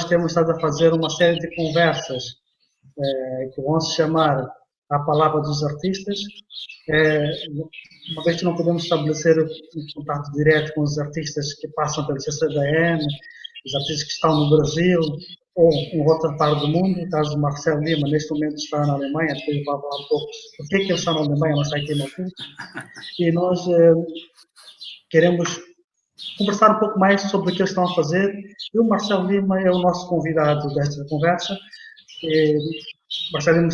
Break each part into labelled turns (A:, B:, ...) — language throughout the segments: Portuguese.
A: temos estado a fazer uma série de conversas que vão se chamar A Palavra dos Artistas. Uma vez que não podemos estabelecer um contato direto com os artistas que passam pelo CCDN, os artistas que estão no Brasil ou em outra parte do mundo, no caso do Marcelo Lima, neste momento está na Alemanha, depois vai falar um pouco por que ele está na Alemanha, não está aqui em Maputo, e nós queremos conversar um pouco mais sobre o que eles estão a fazer, e o Marcelo Lima é o nosso convidado desta conversa. Marcelo Lima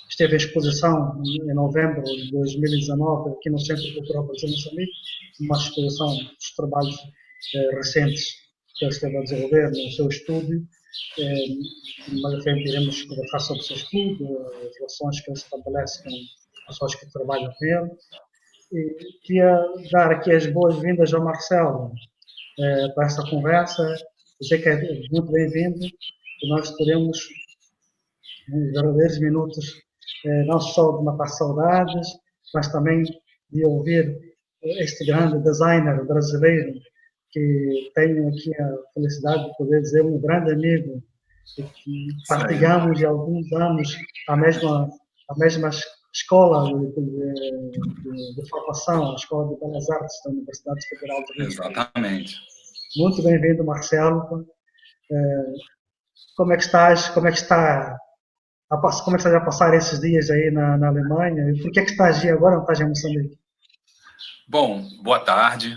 A: esteve em exposição em novembro de 2019 aqui no Centro Cultural Brasil Moçambique, uma exposição dos trabalhos recentes que ele esteve a desenvolver no seu estúdio. Mais à frente iremos conversar sobre o seu estudo, as relações que ele estabelece com as pessoas que trabalham com ele. E queria dar aqui as boas-vindas ao Marcelo para esta conversa, dizer que é muito bem-vindo, e nós teremos uns verdadeiros minutos não só de matar saudades, mas também de ouvir este grande designer brasileiro que tenho aqui a felicidade de poder dizer um grande amigo e que partilhamos há alguns anos a mesma escola de formação, a Escola de Belas Artes da Universidade Federal de Rio.
B: Exatamente.
A: Muito bem-vindo, Marcelo. Como é que estás? Como é que estás a passar esses dias aí na Alemanha? E por que estás aí agora, não estás em Moçambique?
B: Bom, boa tarde,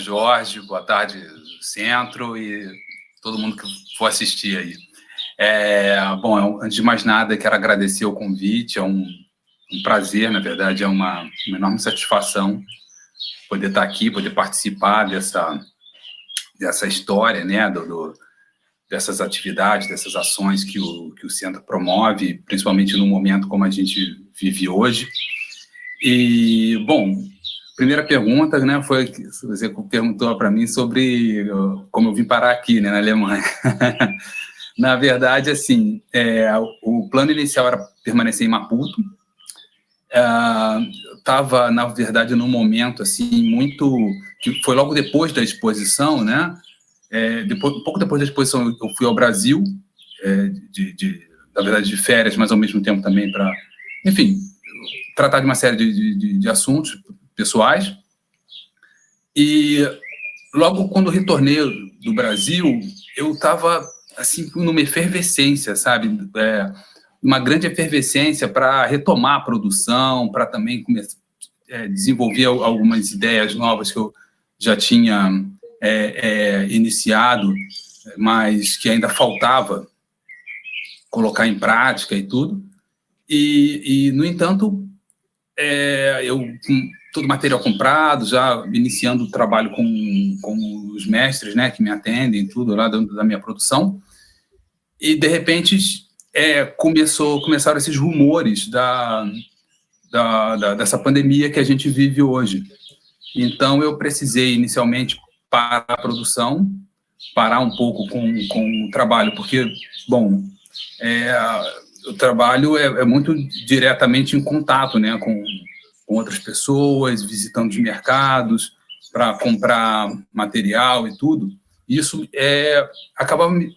B: Jorge, boa tarde, Centro e todo mundo que for assistir aí. Bom, antes de mais nada, quero agradecer o convite, é um prazer, na verdade, é uma enorme satisfação poder estar aqui, poder participar dessa história, né, dessas atividades, dessas ações que o Centro promove, principalmente num momento como a gente vive hoje. E, bom, primeira pergunta, né, foi que você perguntou para mim sobre como eu vim parar aqui, né, na Alemanha. Na verdade, assim, o plano inicial era permanecer em Maputo. Estava, na verdade, num momento assim muito que foi logo depois da exposição, né? Pouco depois da exposição, eu fui ao Brasil, na verdade, de férias, mas ao mesmo tempo também para, enfim, tratar de uma série de assuntos pessoais. E logo quando retornei do Brasil, eu estava assim numa efervescência, sabe? Uma grande efervescência para retomar a produção, para também começar desenvolver algumas ideias novas que eu já tinha iniciado, mas que ainda faltava colocar em prática e tudo. E no entanto, eu com todo o material comprado, já iniciando o trabalho com os mestres, né, que me atendem, tudo lá da minha produção, e de repente começaram esses rumores dessa pandemia que a gente vive hoje. Então, eu precisei, inicialmente, parar a produção, parar um pouco com o trabalho, porque, bom, o trabalho é muito diretamente em contato, né, com outras pessoas, visitando os mercados, para comprar material e tudo. Isso acabava me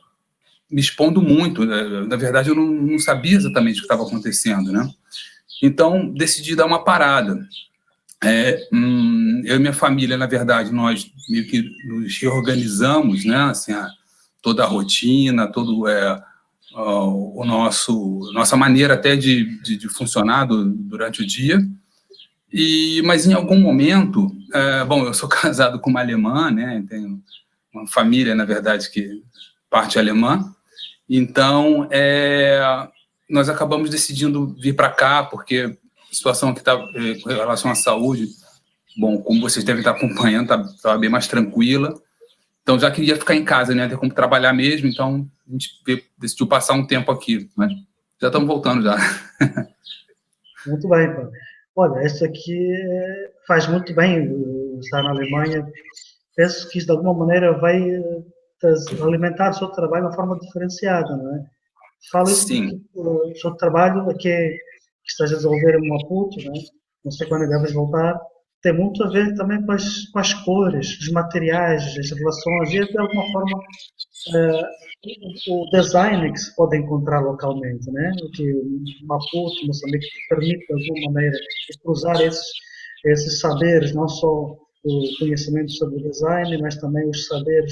B: expondo muito. Na verdade, eu não sabia exatamente o que estava acontecendo, né? Então, decidi dar uma parada. Eu e minha família, na verdade, nós meio que nos reorganizamos, né? Assim, toda a rotina, todo nossa maneira até de funcionar durante o dia. Mas em algum momento, bom, eu sou casado com uma alemã, né? Tenho uma família, na verdade, que parte alemã. Então, nós acabamos decidindo vir para cá, porque a situação que está com relação à saúde, bom, como vocês devem estar acompanhando, estava bem mais tranquila. Então, já queria ficar em casa, né? Ter como trabalhar mesmo, então a gente decidiu passar um tempo aqui, mas já estamos voltando já.
A: Muito bem, pá. Olha, isso aqui faz muito bem estar na Alemanha. Penso que isso, de alguma maneira, vai alimentar o seu trabalho de uma forma diferenciada, não é? Fala isso porque o seu trabalho que estás a desenvolver em Maputo, não é? Não sei quando deves voltar, tem muito a ver também com as cores, os materiais, as relações, e de alguma forma o design que se pode encontrar localmente, né? O que Maputo, Moçambique, permite de alguma maneira cruzar esses saberes, não só o conhecimento sobre o design, mas também os saberes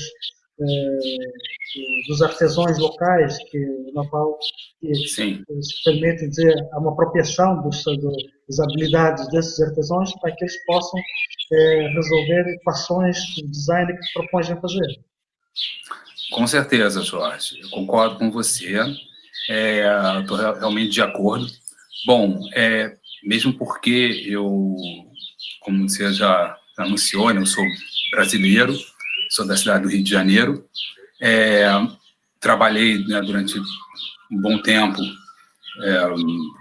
A: dos artesãos locais, que na qual
B: Sim.
A: se permite dizer a uma apropriação das habilidades desses artesãos para que eles possam resolver equações de design que propõem a fazer.
B: Com certeza, Jorge. Eu concordo com você. Estou realmente de acordo. Bom, mesmo porque eu, como você já anunciou, né, eu sou brasileiro, sou da cidade do Rio de Janeiro, trabalhei, né, durante um bom tempo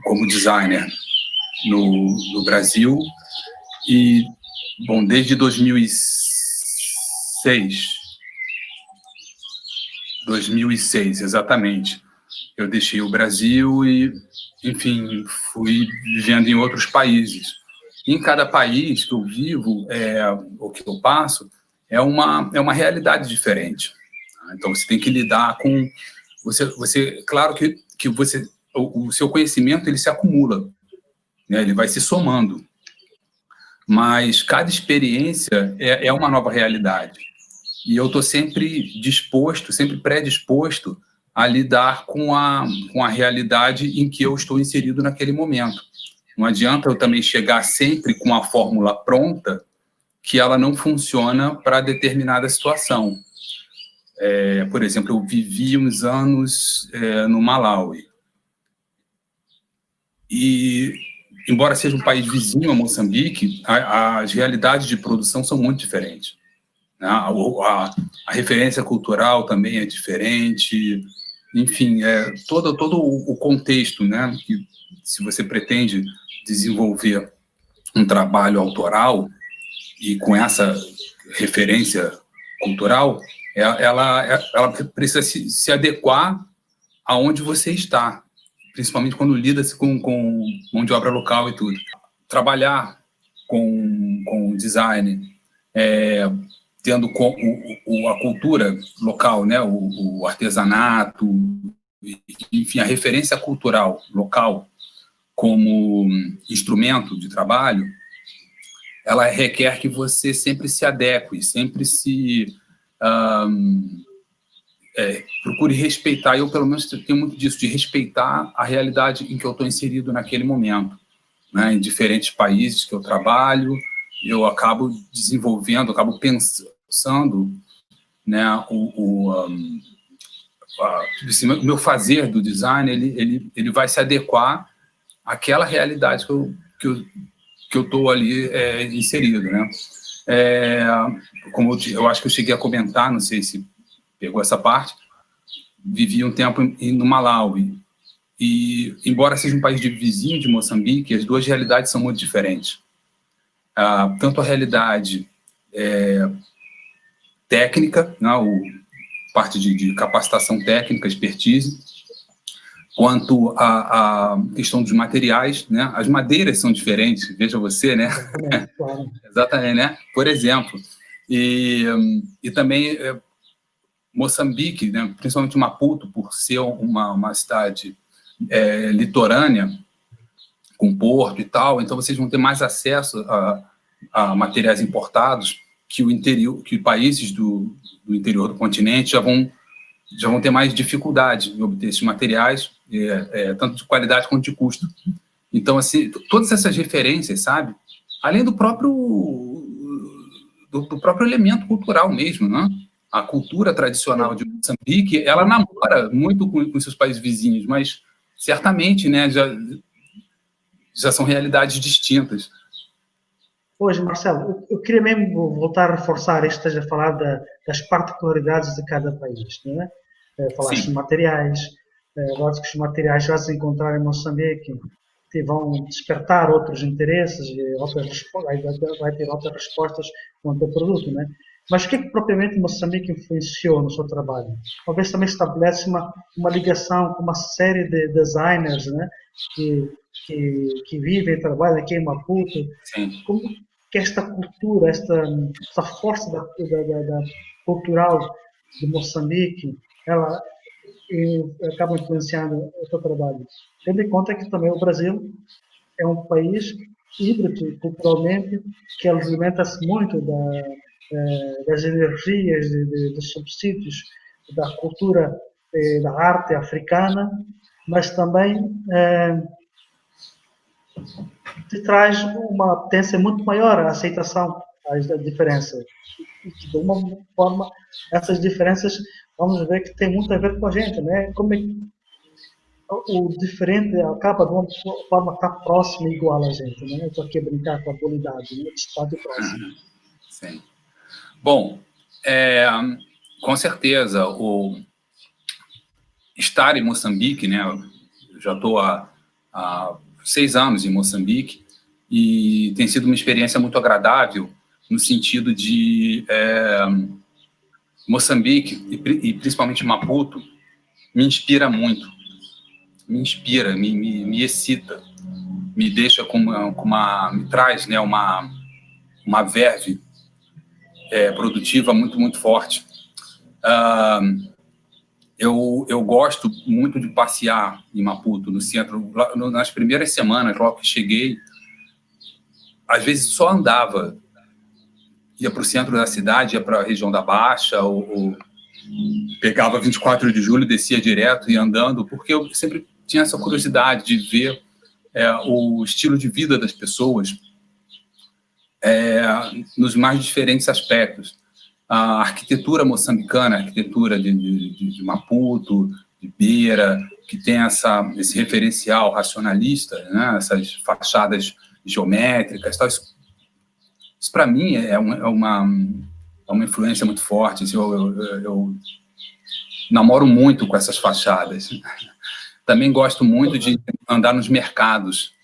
B: como designer no Brasil e, bom, desde 2006, exatamente, eu deixei o Brasil e, enfim, fui vivendo em outros países. Em cada país que eu vivo, ou que eu passo, é uma realidade diferente. Então, você tem que lidar com... claro que o seu conhecimento ele se acumula, né? Ele vai se somando, mas cada experiência é uma nova realidade. E eu estou sempre disposto, sempre predisposto a lidar com a realidade em que eu estou inserido naquele momento. Não adianta eu também chegar sempre com a fórmula pronta que ela não funciona para determinada situação. Por exemplo, eu vivi uns anos no Malawi. E, embora seja um país vizinho a Moçambique, as realidades de produção são muito diferentes. A referência cultural também é diferente, enfim, todo o contexto, né, que se você pretende desenvolver um trabalho autoral e com essa referência cultural, ela precisa se adequar aonde você está, principalmente quando lida-se com mão de obra local e tudo. Trabalhar com design, tendo a cultura local, né, o artesanato, enfim, a referência cultural local como instrumento de trabalho, ela requer que você sempre se adeque, sempre se procure respeitar. Eu, pelo menos, tenho muito disso, de respeitar a realidade em que eu estou inserido naquele momento. Né? Em diferentes países que eu trabalho, eu acabo desenvolvendo, acabo pensando, né, o meu fazer do design, ele vai se adequar àquela realidade que eu estou ali inserido, né? Como eu acho que eu cheguei a comentar, não sei se pegou essa parte, vivi um tempo no Malawi, e embora seja um país vizinho de Moçambique, as duas realidades são muito diferentes. Tanto a realidade técnica, né, parte de capacitação técnica, expertise, quanto a questão dos materiais, né? As madeiras são diferentes, veja você, né?
A: Claro.
B: Exatamente, né? Por exemplo. E também Moçambique, né? Principalmente Maputo, por ser uma cidade litorânea, com porto e tal, então vocês vão ter mais acesso a materiais importados que o interior, que países do interior do continente já vão ter mais dificuldade em obter esses materiais, tanto de qualidade quanto de custo. Então, assim, todas essas referências, sabe? Além do próprio elemento cultural mesmo, né? A cultura tradicional de Moçambique, ela namora muito com seus países vizinhos, mas certamente, né, já são realidades distintas.
A: Pois, Marcelo, eu queria mesmo voltar a reforçar isto, esteja a falar das particularidades de cada país, não é? Falaste de materiais, lógico que os materiais já se encontrar em Moçambique que vão despertar outros interesses e vai ter outras respostas quanto ao produto, né? Mas o que é que propriamente Moçambique influenciou no seu trabalho? Talvez também estabelece uma ligação com uma série de designers, né? Que vivem e trabalham aqui em Maputo.
B: Sim.
A: que esta cultura, essa força da cultural de Moçambique, ela acaba influenciando o seu trabalho. Tendo em conta que também o Brasil é um país híbrido culturalmente, que alimenta-se muito das energias, dos subsídios da cultura, da arte africana, mas também te traz uma tendência muito maior à aceitação às diferenças. E que, de uma forma, essas diferenças, vamos ver que tem muito a ver com a gente, né? Como é que o diferente acaba de uma forma estar próximo e igual a gente, né? Estou aqui a brincar com a dualidade, né? Distante e próximo.
B: Sim. Bom, com certeza, estar em Moçambique, né? Eu já estou há 6 anos em Moçambique e tem sido uma experiência muito agradável no sentido de Moçambique e principalmente Maputo me inspira muito, me excita, me deixa me traz, né, uma verve produtiva muito forte. Eu gosto muito de passear em Maputo, no centro. Nas primeiras semanas, logo que cheguei, às vezes só andava, ia para o centro da cidade, ia para a região da Baixa, ou pegava 24 de julho, descia direto e andando, porque eu sempre tinha essa curiosidade de ver o estilo de vida das pessoas nos mais diferentes aspectos. A arquitetura moçambicana, a arquitetura de Maputo, de Beira, que tem esse referencial racionalista, né? Essas fachadas geométricas, tal. Isso para mim é uma influência muito forte. Assim, eu namoro muito com essas fachadas. Também gosto muito de andar nos mercados.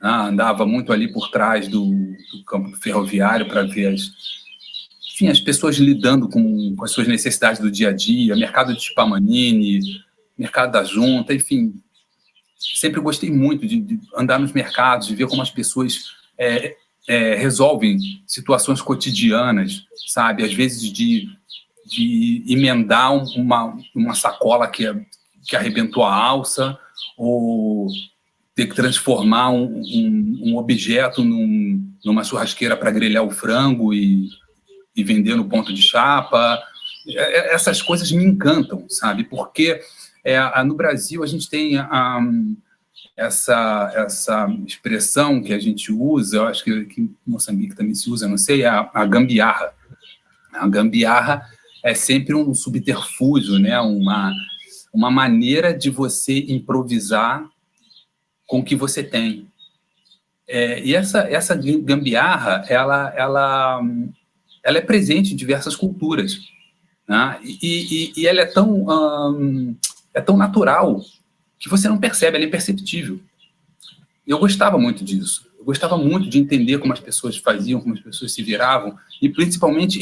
B: Andava muito ali por trás do campo ferroviário para ver as pessoas lidando com as suas necessidades do dia a dia, mercado de Chipamanini, mercado da Junta, enfim. Sempre gostei muito de andar nos mercados, de ver como as pessoas resolvem situações cotidianas, sabe? Às vezes de emendar uma sacola que arrebentou a alça, ou ter que transformar um objeto numa churrasqueira para grelhar o frango e vender no ponto de chapa. Essas coisas me encantam, sabe? Porque no Brasil a gente tem essa expressão que a gente usa, eu acho que em Moçambique também se usa, não sei, a gambiarra. A gambiarra é sempre um subterfúgio, né? Uma maneira de você improvisar com o que você tem. E essa gambiarra, ela é presente em diversas culturas, né? E ela é tão natural que você não percebe, ela é imperceptível. Eu gostava muito disso. Eu gostava muito de entender como as pessoas faziam, como as pessoas se viravam, e principalmente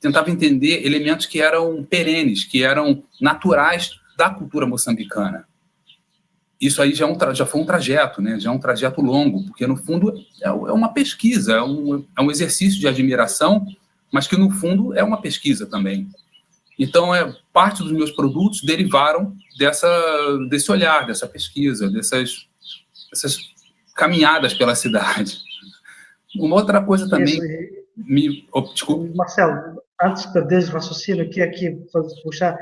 B: tentava entender elementos que eram perenes, que eram naturais da cultura moçambicana. Isso aí já foi um trajeto, né? Já é um trajeto longo, porque, no fundo, é uma pesquisa, é um exercício de admiração, mas que, no fundo, é uma pesquisa também. Então, parte dos meus produtos derivaram desse olhar, dessa pesquisa, dessas caminhadas pela cidade. Uma outra coisa também... Desculpe.
A: Marcelo, antes de perderes o raciocínio, aqui puxar,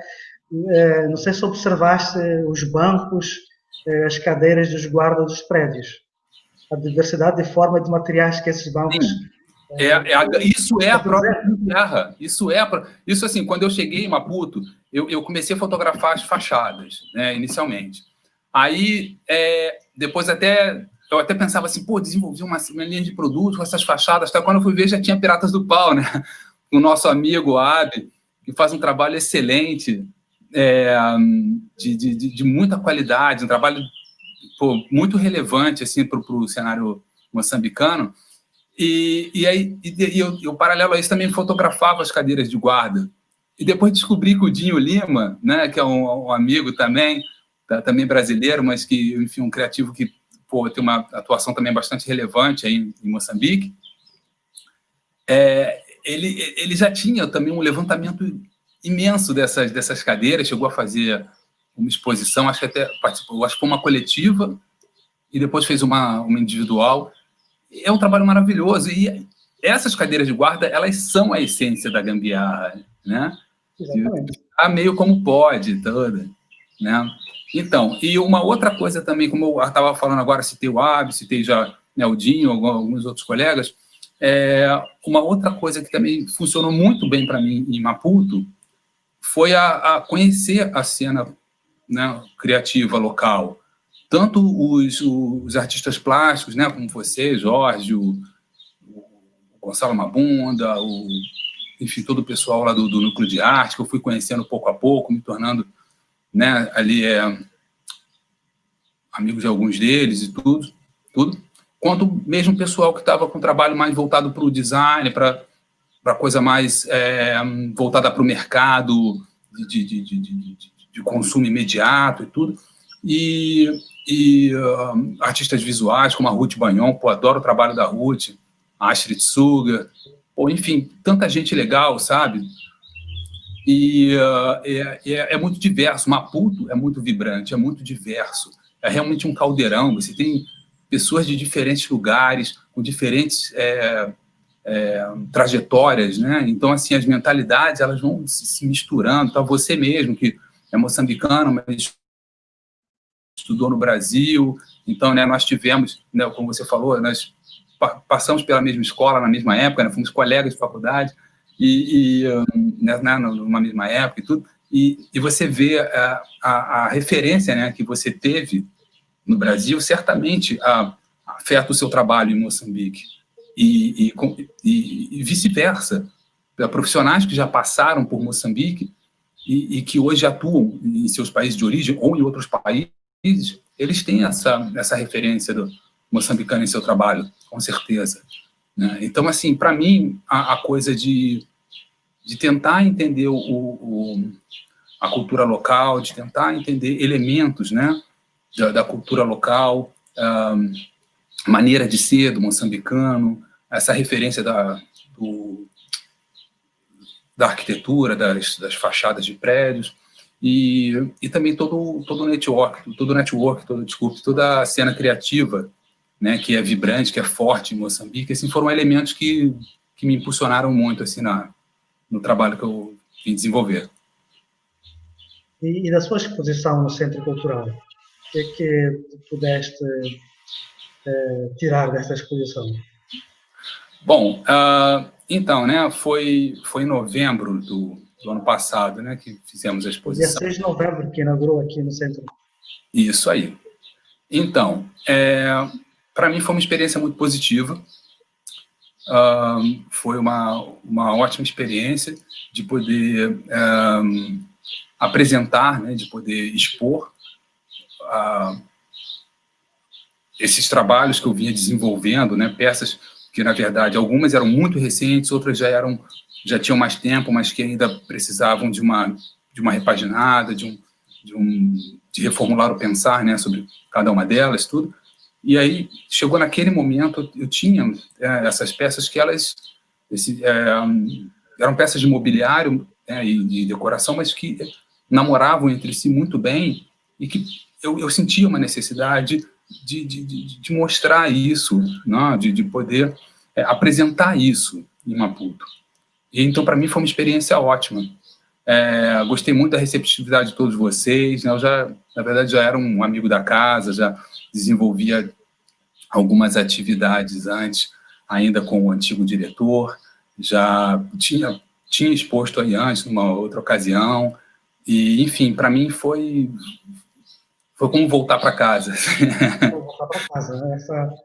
A: não sei se observaste os bancos, as cadeiras dos guardas dos prédios. A diversidade de forma de materiais que esses bancos...
B: Isso é a própria gambiarra. Isso, assim, quando eu cheguei em Maputo, eu comecei a fotografar as fachadas, né, inicialmente. Aí, depois eu até pensava assim, desenvolvi uma linha de produto com essas fachadas. Até quando eu fui ver, já tinha Piratas do Pau, né? O nosso amigo Abi, que faz um trabalho excelente, de muita qualidade, um trabalho muito relevante assim, para o cenário moçambicano. E eu, paralelo a isso, também fotografava as cadeiras de guarda. E depois descobri que o Dinho Lima, né, que é um amigo também brasileiro, mas que, enfim, um criativo que tem uma atuação também bastante relevante aí em Moçambique, ele já tinha também um levantamento imenso dessas cadeiras, chegou a fazer uma exposição, acho que até participou, acho que foi uma coletiva, e depois fez uma individual. É um trabalho maravilhoso, e essas cadeiras de guarda, elas são a essência da gambiarra, né?
A: Exatamente.
B: Meio como pode, toda, né? Então, e uma outra coisa também, como eu estava falando agora, citei o Ab, citei já, né, o Dinho, alguns outros colegas, uma outra coisa que também funcionou muito bem para mim em Maputo foi a conhecer a cena, né, criativa local. Tanto os artistas plásticos, né, como você, Jorge, o Gonçalo Mabunda, enfim, todo o pessoal lá do Núcleo de Arte, que eu fui conhecendo pouco a pouco, me tornando, né, ali amigo de alguns deles e tudo, quanto mesmo o pessoal que estava com trabalho mais voltado para o design, para coisa mais voltada para o mercado de consumo imediato e tudo, e artistas visuais como a Ruth Banhon, pô, adoro o trabalho da Ruth, a Astrid Suga, pô, enfim, tanta gente legal, sabe? E é muito diverso. Maputo é muito vibrante, é muito diverso. É realmente um caldeirão. Você tem pessoas de diferentes lugares, com diferentes trajetórias, né? Então, assim, as mentalidades elas vão se misturando. Então, você mesmo, que é moçambicano, mas estudou no Brasil. Então, né, nós tivemos, né, como você falou, nós passamos pela mesma escola na mesma época, né, fomos colegas de faculdade, né, numa mesma época e tudo, e você vê a referência, né, que você teve no Brasil, certamente afeta o seu trabalho em Moçambique, e vice-versa. Profissionais que já passaram por Moçambique e que hoje atuam em seus países de origem ou em outros países, eles têm essa referência do moçambicano em seu trabalho, com certeza, né? Então, assim, para mim, a coisa de tentar entender a cultura local, de tentar entender elementos, né, da cultura local, maneira de ser do moçambicano, essa referência da arquitetura, das fachadas de prédios, e também todo o network, toda a cena criativa, né, que é vibrante, que é forte em Moçambique. Assim, foram elementos que me impulsionaram muito assim, no trabalho que eu vim desenvolver.
A: E da sua exposição no Centro Cultural, o que é que pudeste tirar desta exposição?
B: Bom, então, né, foi em novembro do ano passado, né, que fizemos a
A: O dia
B: exposição.
A: 6 de novembro, que inaugurou aqui no Centro.
B: Isso aí. Então, para mim foi uma experiência muito positiva. Foi uma ótima experiência de poder apresentar, né, de poder expor esses trabalhos que eu vinha desenvolvendo, né, peças que, na verdade, algumas eram muito recentes, outras já tinham mais tempo, mas que ainda precisavam de uma repaginada, de reformular o pensar, né, sobre cada uma delas, tudo. E aí, chegou naquele momento, eu tinha essas peças que elas eram peças de mobiliário, né, e de decoração, mas que namoravam entre si muito bem, e que eu sentia uma necessidade de mostrar isso, né, de poder apresentar isso em Maputo. E então, para mim, foi uma experiência ótima. Gostei muito da receptividade de todos vocês, né? Na verdade, já era um amigo da casa, já desenvolvia algumas atividades antes, ainda com o antigo diretor, já tinha exposto aí antes, numa outra ocasião, e, enfim, para mim foi como voltar para casa.
A: Voltar para casa, né?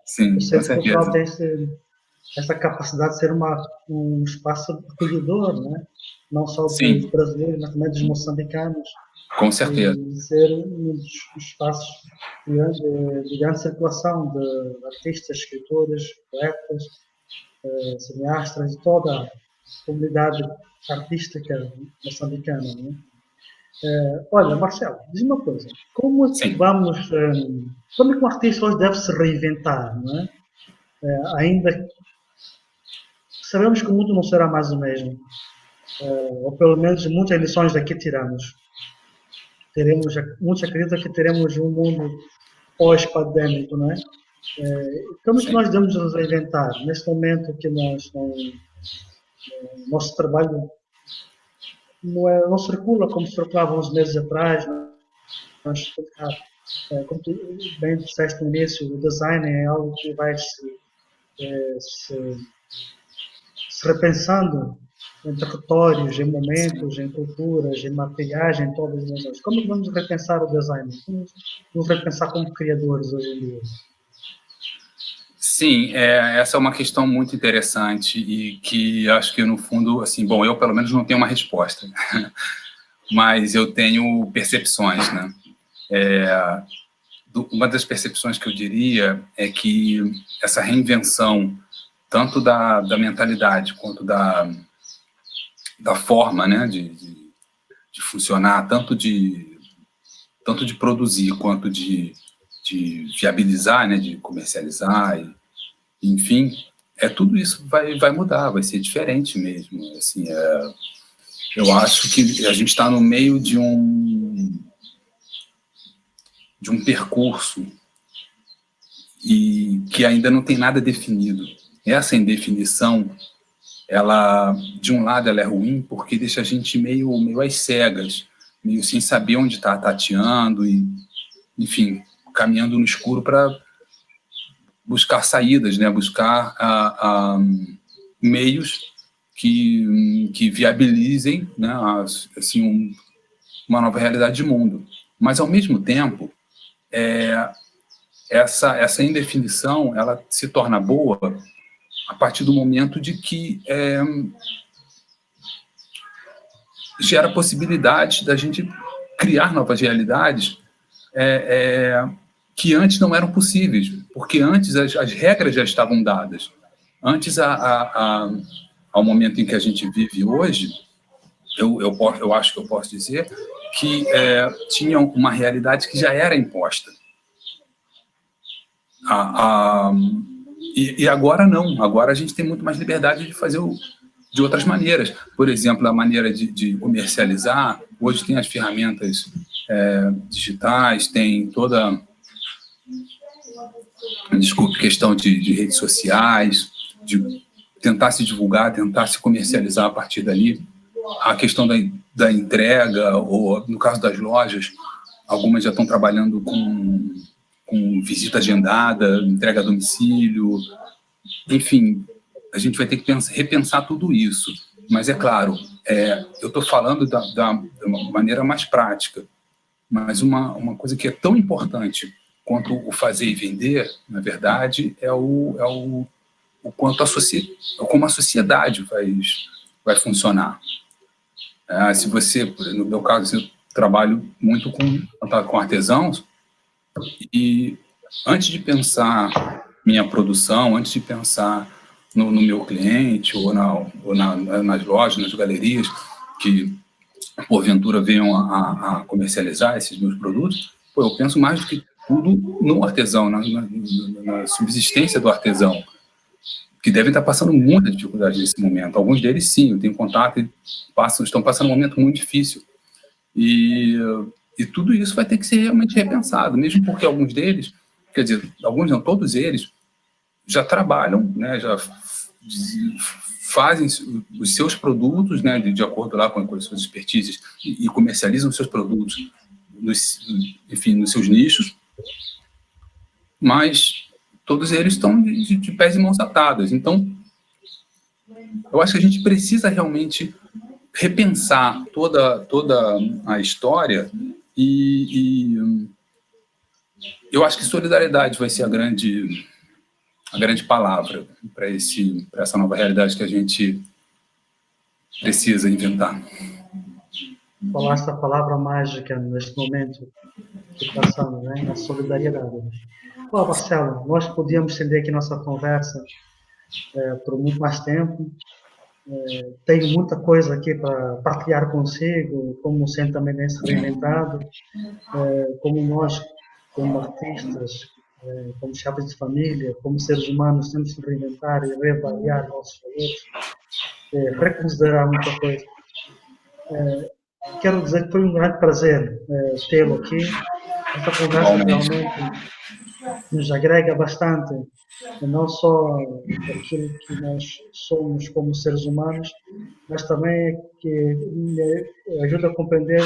B: Sim,
A: o
B: com
A: Centro Cultural
B: certeza.
A: tem essa capacidade de ser um espaço acolhedor, né? Não só dos
B: Sim,
A: brasileiros, mas também dos moçambicanos,
B: com certeza.
A: e ser um dos espaços de grande circulação de artistas, escritores, poetas, cineastas, de toda a comunidade artística moçambicana, né? Olha, Marcelo, diz uma coisa. Como é que
B: Sim.
A: como é que um artista hoje deve se reinventar, não é? Ainda sabemos que o mundo não será mais o mesmo, ou pelo menos muitas lições daqui tiramos. Muitos acreditam que teremos um mundo pós-pandêmico, não é? Como é que
B: Sim.
A: nós devemos nos reinventar neste momento que nosso trabalho não circula como circulava uns meses atrás? Nós, como tu bem disseste no início, o design é algo que vai se repensando em territórios, em momentos, em culturas, em maquilhagem, em todas as dimensões. Como é que vamos repensar o design? Como vamos repensar como criadores hoje em dia?
B: Sim, essa é uma questão muito interessante e que acho que, no fundo, assim, bom, eu pelo menos não tenho uma resposta, mas eu tenho percepções, né? Uma das percepções que eu diria é que essa reinvenção, tanto da mentalidade quanto da forma, né, de funcionar, tanto de produzir quanto de viabilizar, né, de comercializar, enfim, tudo isso vai mudar, vai ser diferente mesmo. Assim, eu acho que a gente está no meio de um percurso e que ainda não tem nada definido. Essa indefinição, ela, de um lado, ela é ruim porque deixa a gente meio às cegas, meio sem saber onde está tateando e, enfim, caminhando no escuro para buscar saídas, né? Buscar meios que viabilizem, né? Assim, uma nova realidade de mundo. Mas, ao mesmo tempo, essa indefinição ela se torna boa a partir do momento de que gera possibilidade da gente criar novas realidades que antes não eram possíveis, porque antes as regras já estavam dadas. Antes, ao momento em que a gente vive hoje, eu acho que eu posso dizer que tinha uma realidade que já era imposta. E agora não, agora a gente tem muito mais liberdade de fazer de outras maneiras. Por exemplo, a maneira de comercializar, hoje tem as ferramentas digitais, tem toda, desculpe, questão de redes sociais, de tentar se divulgar, tentar se comercializar a partir dali. A questão da entrega, ou no caso das lojas, algumas já estão trabalhando com visita agendada, entrega a domicílio, enfim, a gente vai ter que repensar tudo isso. Mas, é claro, eu estou falando da maneira mais prática, mas uma coisa que é tão importante quanto o fazer e vender, na verdade, é o quanto como a sociedade vai funcionar. Se você, no meu caso, eu trabalho muito com artesãos, e antes de pensar minha produção, antes de pensar no meu cliente ou nas lojas, nas galerias que porventura venham a comercializar esses meus produtos, eu penso mais do que tudo no artesão, na subsistência do artesão, que devem estar passando muita dificuldade nesse momento. Alguns deles, sim, eu tenho contato e estão passando um momento muito difícil. E tudo isso vai ter que ser realmente repensado, mesmo porque alguns deles, quer dizer, alguns não, todos eles, já trabalham, né, já fazem os seus produtos, né, de acordo lá com as suas expertises, e comercializam os seus produtos, enfim, nos seus nichos, mas todos eles estão de pés e mãos atadas. Então, eu acho que a gente precisa realmente repensar toda a história e eu acho que solidariedade vai ser a grande palavra para essa nova realidade que a gente precisa inventar.
A: Falaste a palavra mágica neste momento que passamos, né? A solidariedade. Bom, Marcelo, nós podíamos estender aqui nossa conversa por muito mais tempo. Tenho muita coisa aqui para partilhar consigo, como sendo também bem se reinventado, como nós, como artistas, como chefes de família, como seres humanos, temos que reinventar e reavaliar nossos valores, reconsiderar muita coisa. Quero dizer que foi um grande prazer tê-lo aqui. Esta conversa realmente nos agrega bastante, não só aquilo que nós somos como seres humanos, mas também que me ajuda a compreender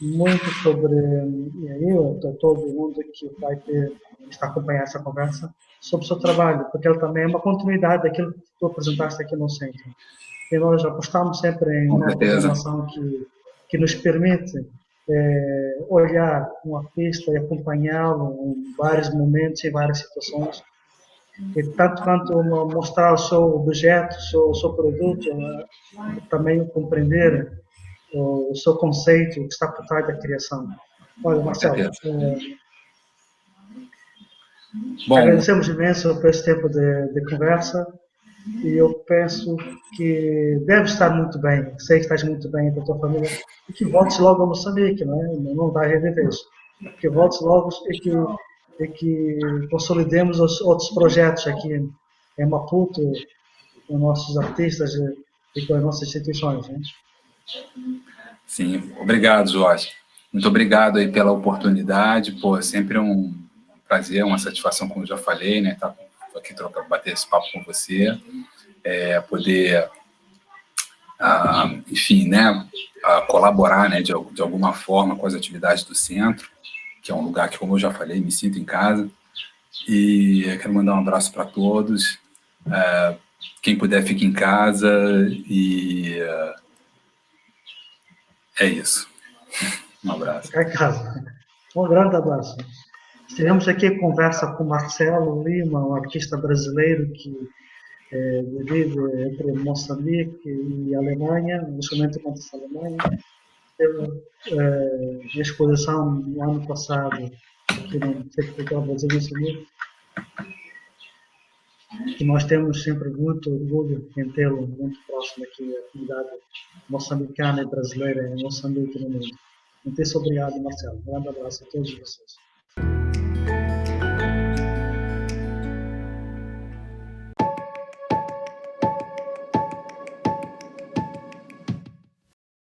A: muito sobre eu, todo mundo que vai está acompanhando essa conversa, sobre o seu trabalho, porque ele também é uma continuidade daquilo que tu apresentaste aqui no centro. E nós apostamos sempre em
B: Com
A: uma
B: certeza.
A: programação que nos permite olhar um artista e acompanhá-lo em vários momentos, em várias situações, e tanto quanto mostrar o seu objeto, o seu produto, também compreender o seu conceito, o que está por trás da criação. Olha,
B: Com
A: Marcelo,
B: certeza. Bom,
A: agradecemos imenso por esse tempo de conversa e eu penso que deve estar muito bem, sei que estás muito bem com a tua família e que voltes logo a Moçambique, não é? Não vai reviver isso. Que voltes logo e que consolidemos os outros projetos aqui em Maputo, com nossos artistas e com as nossas instituições. Né?
B: Sim, obrigado, Jorge. Muito obrigado aí pela oportunidade. Pô, é sempre um prazer, uma satisfação, como eu já falei, né? Estar aqui bater esse papo com você, poder, enfim, né? Colaborar, né? De alguma forma com as atividades do centro, que é um lugar que, como eu já falei, me sinto em casa. E eu quero mandar um abraço para todos. Quem puder, fique em casa e é isso. Um abraço.
A: Ficar em casa. Um grande abraço. Estivemos aqui em conversa com Marcelo Lima, um artista brasileiro que vive entre Moçambique e Alemanha, justamente contra a Alemanha. Teve a exposição no ano passado aqui no Centro Cultural Brasil Moçambique, que nós temos sempre muito orgulho em tê-lo muito próximo aqui à comunidade moçambicana e brasileira em Moçambique e no mundo. Muito obrigado, Marcelo. Um grande abraço a todos vocês.